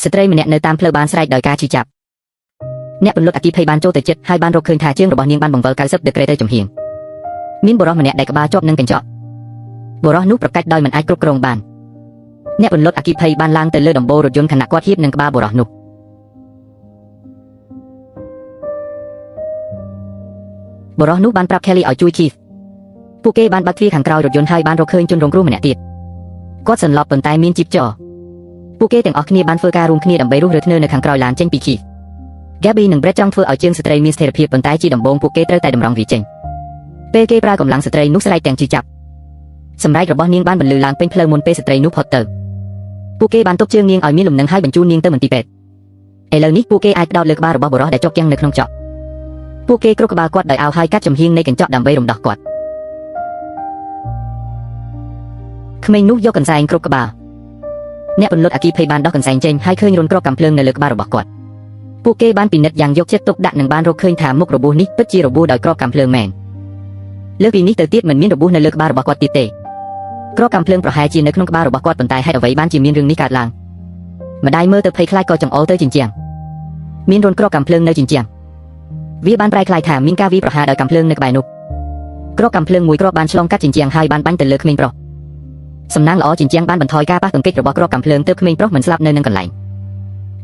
ស្ត្រីម្នាក់នៅតាមផ្លូវបានស្រែកដោយការឈឺចាប់អ្នកពន្លត់អគ្គិភ័យបានចូលទៅជិតហើយបានរកឃើញថាជើងរបស់នាងបានបង្វិល90ដឺក្រេទៅចំហៀងមានបុរសម្នាក់ដែលក្បាលជាប់នឹងកញ្ចក់បុរសនោះប្រកាច់ដោយមិនអាចគ្រប់គ្រងបានអ្នកពន្លត់អគ្គិភ័យបានឡើងទៅលើដំបូលរថយន្តខណៈគាត់ហៀបនឹងក្បាលបុរសនោះបុរសនោះបានប្រាប់ Kelly ឲ្យជួយ Chief ពួកគេបានបើកទ្វារខាងក្រោយរថយន្តហើយបានរកឃើញជនរងគ្រោះម្នាក់ទៀតគាត់សន្លប់ប៉ុន្តែមានជីពចរពួកគេទាំងអស់គ្នាបានធ្វើការរួមគ្នាដើម្បីរុះរើធ្នើនៅខាងក្រោយឡានចេញពី Chief Gabby និង Brett ចង់ធ្វើឲ្យជើងស្ត្រីមានស្ថិរភាពប៉ុន្តែជាដំបូងពួកគេត្រូវតែតម្រង់វាចេញពេលគេប្រើកម្លាំងស្ត្រីនោះស្រែកទាំងជឿចាប់សម្រែករបស់នាងបានបន្លឺឡើងពេញផ្លូវមុនពេលស្ត្រីនោះផុតទៅពួកគេបានទប់ជើងនាងឲ្យមានលំនឹងហើយបញ្ជូននាងទៅមន្ទីរពេទ្យឥឡូវនេះពួកគេអាចផ្ដោតលើក្បាលរបស់បុរសដែលជាប់គាំងនៅក្នុងចក្រពួកគេគ្រោះក្បាលគាត់ដោយឲ្យកាត់ចំហៀងនៃកញ្ចក់ដើម្បីរំដោះគាត់ក្មេងនោះយកកន្សែងគ្រប់ក្បាលអ្នកពន្លត់អគ្គិភ័យបានដោះកន្សែងចេញហើយឃើញរន្ធគ្រាប់កាំភ្លើងនៅលើក្បាលរបស់គាត់ពួកគេបានពិនិត្យយ៉ាងយកចិត្តទុកដាក់និងបានរកឃើញថាមុខរបួសនេះពិតជារបួសដោយគ្រាប់កាំភ្លើងមែនលើពីនេះទៅទៀតមិនមានរបួសនៅលើក្បាលរបស់គាត់ទៀតទេគ្រាប់កាំភ្លើងប្រហែលជានៅក្នុងក្បាលរបស់គាត់ប៉ុន្តែហេតុអ្វីបានជាមានរឿងនេះកើតឡើងម្ដាយមើលទៅភ័យខ្លាចក៏ចង្អុលទៅជញ្ជាំងមានរន្ធគ្រាប់កាំភ្លើងនៅជញ្ជាំងវាបានប្រែក្លាយថាមានការវាយប្រហារដោយកាំភ្លើងនៅក្បែរនោះគ្រាប់កាំភ្លើងមួយគ្រាប់បានឆ្លងកាត់ជញ្ជាំងហើយបានបាញ់ទៅលើក្មេងប្រុសសំណាងល្អជញ្ជាំងបានបន្ថយការប៉ះទង្គិចរបស់គ្រាប់កាំភ្លើងទើបក្មេងប្រុសមិនស្លាប់នៅនឹងកន្លែង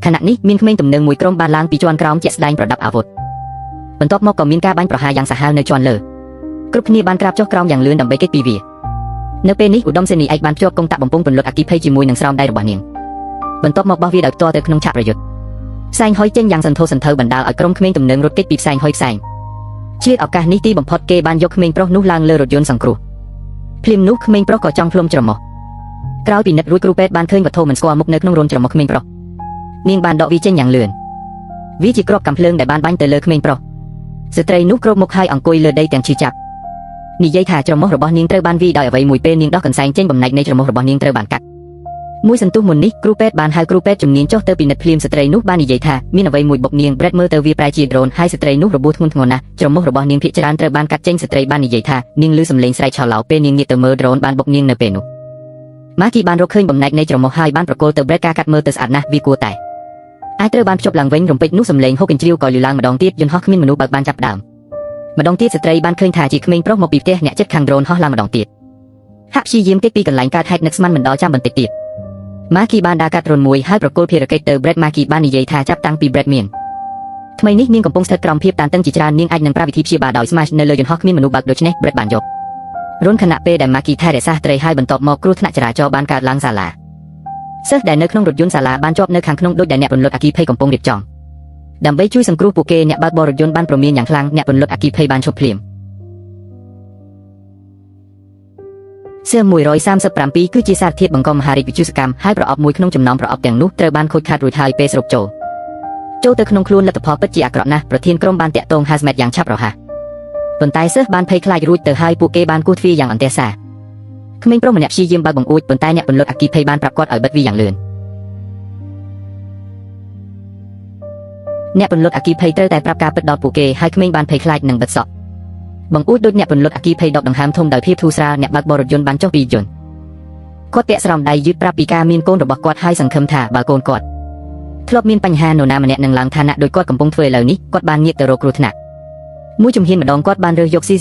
ខណៈនេះមានក្មេងទំនើងមួយក្រុមបានឡើងពីជាន់ក្រោមជាក់ស្ដែងប្រដាប់អាវុធបន្ទាប់មកក៏មានការបាញ់ប្រហារយ៉ាងសាហាវនៅជាន់លើគ្រប់គ្នាបានក្រាបចុះក្រោមយ៉ាងលឿនដើម្បីគេចពីវានៅពេលនេះឧត្តមសេនីឯកបានភ្ជាប់កុងតាក់បំពង់ពន្លត់អគ្គិភ័យជាមួយនឹងស្រោមដៃរបស់នាងបន្ទាប់មកបោះវាដោយផ្ទាល់ទៅក្នុងឆាកប្រយុទ្ធផ្សែងហុយចេញយ៉ាងសន្ធោសន្ធៅបណ្ដាលឲ្យក្រុមក្មេងទំនើងរត់គេចពីផ្សែងហុយផ្សែងឆ្លៀតឱកាសនេះទីបំផុតគេបានយកក្មេងប្រុសនោះឡើងលើរថយន្តសង្គ្រោះភ្លាមនោះក្មេងប្រុសក៏ចង់ផ្លុំច្រមុះក្រោយពិនិត្យរួចគ្រូពេទ្យបានឃើញវត្ថុមិនស្គាល់មុខនៅក្នុងរន្ធច្រមុះក្មេងប្រុសនាងបានដកវាចេញយ៉ាងលឿនវាជាគ្រាប់កាំភ្លើងដែលបានបាញ់ទៅលើក្មេងប្រុសស្ត្រីនោះគ្របមុខហើយអង្គុយលើដីទាំងឈឺចាប់និយាយថាច្រមុះរបស់នាងត្រូវបានវាយដោយអ្វីមួយពេលនាងដោះកន្សែងចេញបំណាច់នៃច្រមុះរបស់នាងត្រូវបានកាត់មួយសន្ទុះមុននេះគ្រូពេទ្យបានហៅគ្រូពេទ្យជំនាញចុះទៅពិនិត្យភ្លាមស្ត្រីនោះបាននិយាយថាមានអ្វីមួយបុកនាង Brett មើលទៅវាប្រែជាដ្រូនហើយស្ត្រីនោះរបួសធ្ងន់ធ្ងរណាស់ច្រមុះរបស់នាងភាគច្រើនត្រូវបានកាត់ចេញស្ត្រីបាននិយាយថានាងឮសំឡេងស្រែកឆោឡោពេលនាងងាកទៅមើលដ្រូនបានបុកនាងនៅពេលនោះម៉ាគីបានរកឃើញបំណាច់នៃច្រមុះហើយបានប្រកល់ទៅ Brett ការកាត់មើលទៅស្អាតណាស់វាគួរតែអាចត្រូវបានភ្ជាប់ឡើងវិញរំពេចនោះសំឡេងហូកកញ្ជ្រៀវក៏លឺឡើងម្ដងទៀតយន្តហោះគ្មានមនុស្សបើកបានចាប់ដើមម្ដងទៀតស្ត្រីបានឃើញថាជាក្មេងប្រុសមកពីផ្ទះអ្នកជិតខាងដ្រូនហោះឡើងម្ដងទៀតហាក់ព្យាយាមគេចពីកន្លែងកើតហេតុនឹកស្មានមិនដល់ចាំបន្តិចទៀតម៉ាគីបានដើរកាត់រន្ធមួយហើយប្រកល់ភារកិច្ចទៅ Brett ម៉ាគីបាននិយាយថាចាប់តាំងពី Brett មានថ្មីនេះនាងកំពុងស្ថិតក្រោមភាពតានតឹងជាច្រើននាងអាចនឹងប្រើវិធីព្យាបាលដោយ Smash នៅលើយន្តហោះគ្មានមនុស្សបើកដូច្នេះ Brett បានយករន្ធខណៈពេលដែលម៉ាគីថែរក្សាស្ត្រីហើយបន្ទាប់មកគ្រោះថ្នាក់ចរាចរណ៍បានកើតឡើងសាលាសិស្សដែលនៅក្នុងរថយន្តសាលាបានជាប់នៅខាងក្នុងដូចដែលអ្នកពន្លត់អគ្គិភ័យកំពុងរៀបចំដើម្បីជួយសង្គ្រោះពួកគេអ្នកបើកបររថយន្តបានព្រមានយ៉ាងខ្លាំងអ្នកពន្លត់អគ្គិភ័យបានឈប់ភ្លាមសៀ137គឺជាសារធាតុបង្កមហារីកវិទ្យាកម្មហើយប្រអប់មួយក្នុងចំណោមប្រអប់ទាំងនោះត្រូវបានខូចខាតរួចហើយពេលស្រុកចូលទៅក្នុងខ្លួនលទ្ធផលពិតជាអាក្រក់ណាស់ប្រធានក្រុមបានតាក់ទង Hazmat យ៉ាងឆាប់រហ័សប៉ុន្តែសិស្សបានភ័យខ្លាចរួចទៅហើយពួកគេបានគោះទ្វារយ៉ាងអន្ទះសារក្មេងប្រុសម្នាក់ព្យាយាមបើកបង្អួចប៉ុន្តែអ្នកពន្លត់អគ្គិភ័យបានប្រាប់គាត់ឲ្យបិទវាយ៉ាងលឿនអ្នកពន្លត់អគ្គិភ័យត្រូវតែប្រាប់ការពិតដល់ពួកគេហើយក្មេងបានភ័យខ្លាចនិងបិទសក់បង្អួចដូចអ្នកពន្លត់អគ្គិភ័យដកដង្ហើមធំដោយភាពធូរស្រាលអ្នកបើកបររថយន្តបានចុះពីយន្តគាត់ពាក់ស្រោមដៃយឺតប្រាប់ពីការមានកូនរបស់គាត់ហើយសង្ឃឹមថាបើកូនគាត់ធ្លាប់មានបញ្ហានរណាម្នាក់នឹងឡើងឋានៈដោយគាត់កំពុងធ្វើឥឡូវនេះគាត់បានងាកទៅរកគ្រោះថ្នាក់មួយជំហានម្ដងគាត់បានរើសយកស៊ី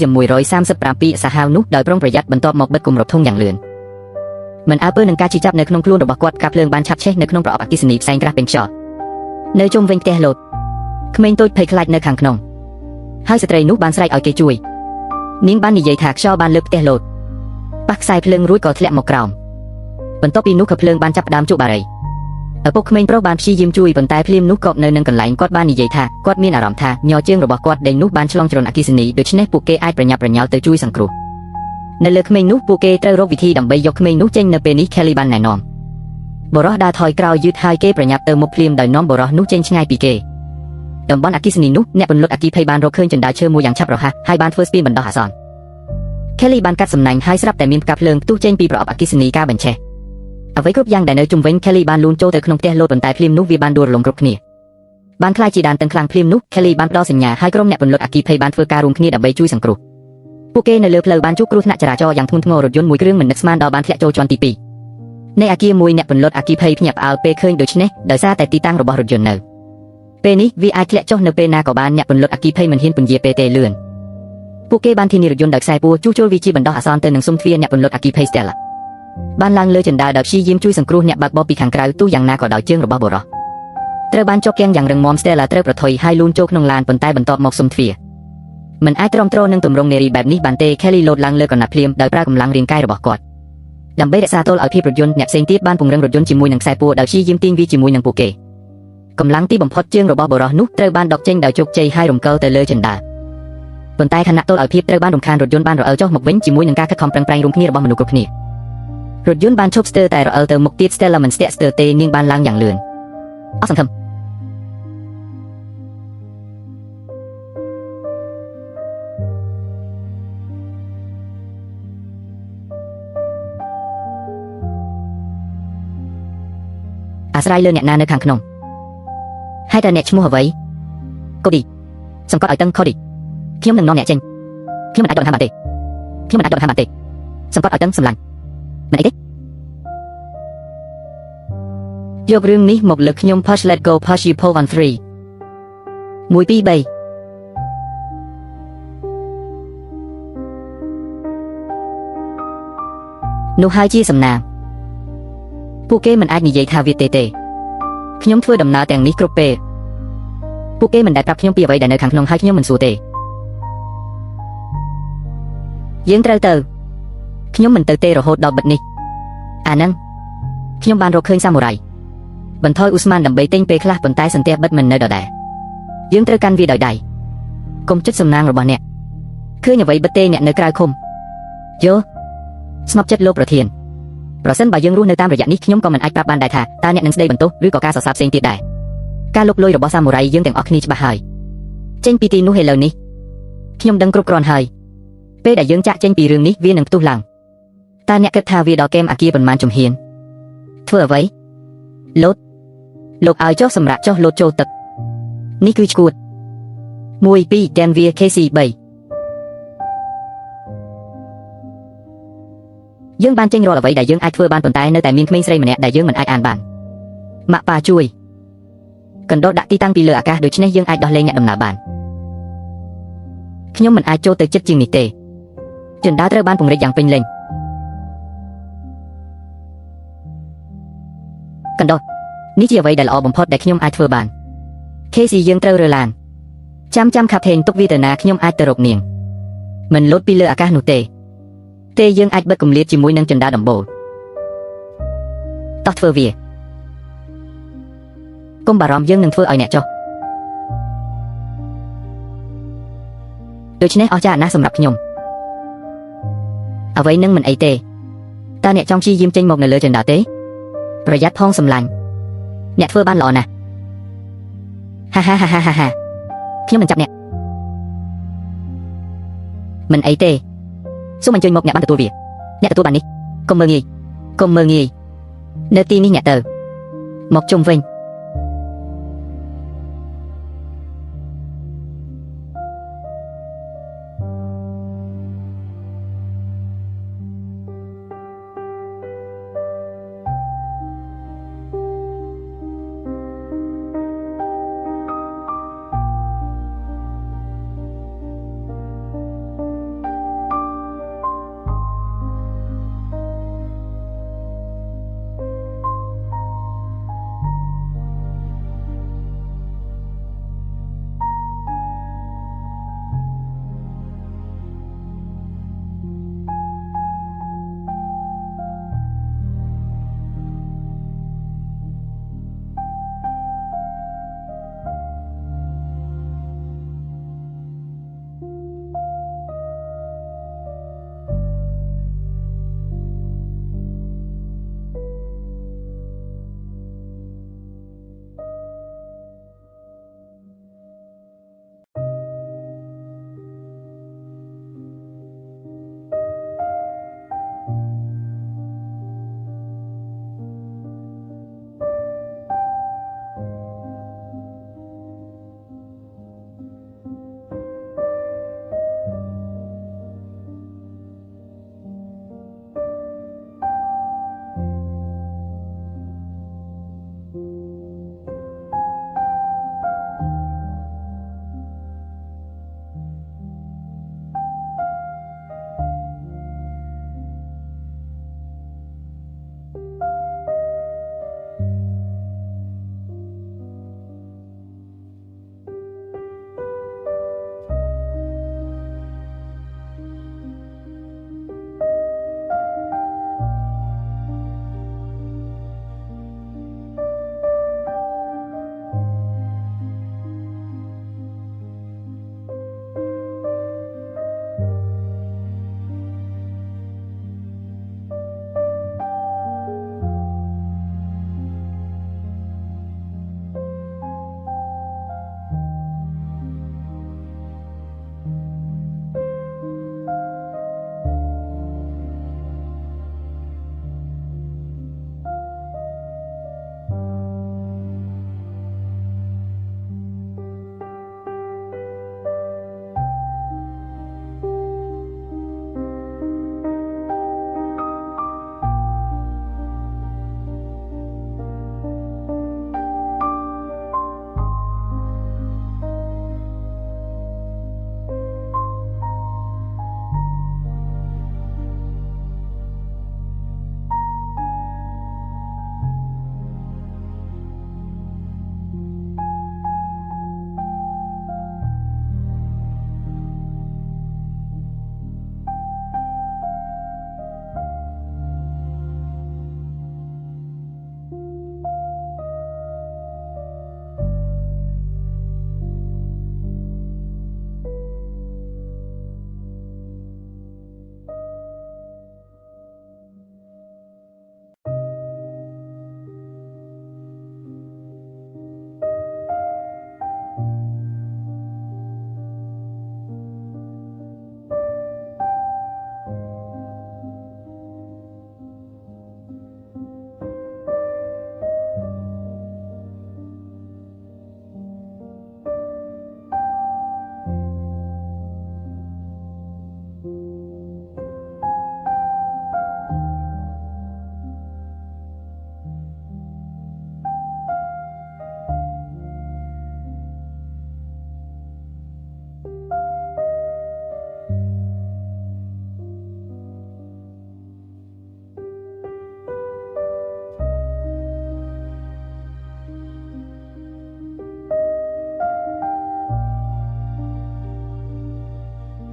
137សាហាវនោះដោយប្រុងប្រយ័ត្នបន្ទាប់មកបិទគម្របធុងយ៉ាងលឿនមិនអើពើនឹងការជិះចាប់នៅក្នុងខ្លួនរបស់គាត់ការភ្លើងបានឆាប់ឆេះនៅក្នុងប្រអប់អគ្គិសនីផ្សែងក្រាស់ពេញខ្យល់នៅជុំវិញផ្ទះលោតក្មេងតូចភ័យខ្លាចនៅខាងក្នុងហើយស្ត្រីនោះបានស្រែកឲ្យគេជួយនាងបាននិយាយថាខ្យល់បានលើកផ្ទះលោតប៉ះខ្សែភ្លើងរួចក៏ធ្លាក់មកក្រោមបន្ទាប់ពីនោះក៏ភ្លើងបានចាប់ផ្ដើមជក់បារីឪពុកក្មេងប្រុសបានព្យាយាមជួយប៉ុន្តែភ្លាមនោះក៏នៅនឹងកន្លែងគាត់បាននិយាយថាគាត់មានអារម្មណ៍ថាញ័រជើងរបស់គាត់ដេញនោះបានឆ្លងជ្រុនអគ្គិសនីដូច្នេះពួកគេអាចប្រញាប់ប្រញាល់ទៅជួយសង្គ្រោះនៅលើក្មេងនោះពួកគេត្រូវរកវិធីដើម្បីយកក្មេងនោះចេញនៅពេលនេះ Kelly បានណែនាំបុរសដើរថយក្រោយយឺតហើយគេប្រញាប់ទៅមុខភ្លាមដោយនាំបុរសនោះចេញឆ្ងាយពីគេតំបន់អគ្គិសនីនោះអ្នកពន្លត់អគ្គិភ័យបានរកឃើញចណ្ដាលឈើមួយយ៉ាងឆាប់រហ័សហើយបានធ្វើស្ពានបណ្ដោះអាសន្ន Kelly បានកាត់សំណាញ់ហើយស្រាប់តែមានផ្កាភ្លើងផ្ទុះចេញពីប្រអប់អគ្គិសនីការបញ្ឆេះអ្វីគ្រប់យ៉ាងដែលនៅជុំវិញ Kelly បានលូនចូលទៅក្នុងផ្ទះលោតប៉ុន្តែភ្លាមនោះវាបានដួលរលំគ្រប់គ្នាបានខ្លាចជាដានតឹងខ្លាំងភ្លាមនោះ Kelly បានផ្ដល់សញ្ញាហើយក្រុមអ្នកពន្លត់អគ្គិភ័យបានធ្វើការរួមគ្នាដើម្បីជួយសង្គ្រោះពួកគេនៅលើផ្លូវបានជួបគ្រោះថ្នាក់ចរាចរណ៍យ៉ាងធ្ងន់ធ្ងររថយន្តមួយគ្រឿងមិននឹកស្មានដល់បានធ្លាក់ចូលជាន់ទី2 ในอากีมวยเนี่ยเป็นรถอากีเพย์พยับเอาเปเคยโดยชนะโดยซาแต่ตีตั้งระบบรถยนต์เนอเปนี้วีไอเละจ้องเนเปนากับบ้านเนี่ยเป็นรถอากีเพย์มันเห็นเป็นเยเปเตเลื่อนผู้เก็บ้านที่นี่รถยนต์ดักไซปูจู่โจวิจิบันดาอาซอนเตอร์หนึ่งซุ่มเฟียเนี่ยเป็นรถอากีเพย์สเตลล่ะบ้านลังเลยจนดาดับชียิ้มช่วยสังครูเนี่ยบักบอปีขังกราวตู้ยังนาก็ดาวเจื้องระบบรอเตอร์บ้านจอกแกงอย่างรังมอมสเตลล่าเตอร์ประทอยให้ลุนโจกนงลานบนใต้บนตอบหมอกซุ่มเฟียมันไอตรอมโตรนึงตุ่มรงเนรีแบบนี้บันเตแค่ลีโหลดลังเลยก่อนนับเพลียมโดยปรากำลังเรียนใกล้ระบบกอดดัมเบดซาโตลเอาที่รถยนต์เนี่ยเซนตีบ้านปุ่งเรื่องรถยนต์จิมวยหนังไซปูดาวชียิ้มติ้งวีจิมวยหนังปูเกกำลังที่บ่มพดเจื้องระบบรอนุเตอร์บ้านดอกเจงดาวจกใจให้รมเกลแต่เลยจนดาบนใต้ขณะโตลเอาที่เตอร์บ้านรมคานรถยนต์บ้านเราเอาเจ้าหมกเว้นจิมวยหนังกาคัดคอมแปลงรุมขี้ระบบมนุษย์กรุบนี่รถยนต์บ้านชอบสเตอร์แต่เราเอาเตอร์หมกตีสเตลลามันสเตสเตอร์เตนิ่งบ้านลังอย่างเลือนอ้อสังคมอาศัยเลื่อนเนี่ยนานในขังขนมให้แต่เนี่ยชั่วโมงเอาไว้ก็ดีสมก็เอาตั้งข้อดีพี่มันหนึ่งนอนเนี่ยเจงพี่มันอาจโดนทำบาดเจ็บพี่มันอาจโดนทำบาดเจ็บสมก็เอาตั้งสำลังมันไอ้เด็กยกเรื่องนี้หมกเลิกขยม push let go push you pull 1 3มวยปีใบนูไฮจีสำนาผู้เก้มันอาจนิยัยทาวิเตเตขยมធ្វើដំណើរទាំងនេះគ្រប់ពេលពួកគេមិនដែលប្រាប់ខ្ញុំពីអ្វីដែលនៅខាងក្នុងហើយខ្ញុំមិនសួរទេយើងត្រូវទៅខ្ញុំមិនទៅទេរហូតដល់បិទនេះអាហ្នឹងខ្ញុំបានរកឃើញសាមូរ៉ៃបន្ថយអ៊ូស្មានដើម្បីទិញពេលខ្លះប៉ុន្តែសន្ទះបិទមិននៅដដែលយើងត្រូវកាន់វាដោយដៃកុំចិត្តសំណាងរបស់អ្នកឃើញអ្វីបិទទេអ្នកនៅក្រៅឃុំយោស្ងប់ចិត្តលោកប្រធានប្រសិនបើយើងរស់នៅតាមរយៈនេះខ្ញុំក៏មិនអាចប្រាប់បានដែរថាតើអ្នកនឹងស្ដីបន្ទោសឬក៏ការសរសើរផ្សេងទៀតដែរការលុកលុយរបស់សាមូរ៉ៃយើងទាំងអស់គ្នាច្បាស់ហើយចេញពីទីនោះឥឡូវនេះខ្ញុំដឹងគ្រប់គ្រាន់ហើយពេលដែលយើងចាក់ចេញពីរឿងនេះវានឹងផ្ទុះឡើងតើអ្នកគិតថាវាដល់ហ្គេមអាគារប៉ុន្មានជំហានធ្វើអ្វីលោតលោកឲ្យចុះសម្រាប់ចុះលោតចូលទឹកនេះគឺឈួត1 2 Denver KC 3យើងបានចេញរាល់អ្វីដែលយើងអាចធ្វើបានប៉ុន្តែនៅតែមានក្មេងស្រីម្នាក់ដែលយើងមិនអាចអានបានម៉ាក់ប៉ាជួយកណ្ដោដាក់ទីតាំងពីលើអាកាសដូច្នេះយើងអាចដោះលែងអ្នកដំណើរបានខ្ញុំមិនអាចចូលទៅជិតជាងនេះទេចិនដាត្រូវបានពង្រីកយ៉ាងពេញលេញកណ្ដោនេះជាអ្វីដែលល្អបំផុតដែលខ្ញុំអាចធ្វើបាន KC យើងត្រូវរើឡានចាំខាប់ថេងទុកវាទៅណាខ្ញុំអាចទៅរកនាងមិនលោតពីលើអាកាសនោះទេយើងអាចបិទគម្លាតជាមួយនឹងចិនដាដំបូលតោះធ្វើវាកុំបារម្ភយើងនឹងធ្វើឲ្យអ្នកចុះដូច្នេះអស្ចារ្យណាស់សម្រាប់ខ្ញុំអ្វីនឹងមិនអីទេតើអ្នកចង់ព្យាយាមចេញមកនៅលើចិនដាទេប្រយ័ត្នផងសម្លាញ់អ្នកធ្វើបានល្អណាស់ហាខ្ញុំមិនចាប់អ្នកមិនអីទេសូមអញ្ជើញមកអ្នកបានទទួលវាអ្នកទទួលបាននេះកុំមើងងាយនៅទីនេះអ្នកទៅមកជុំវិញ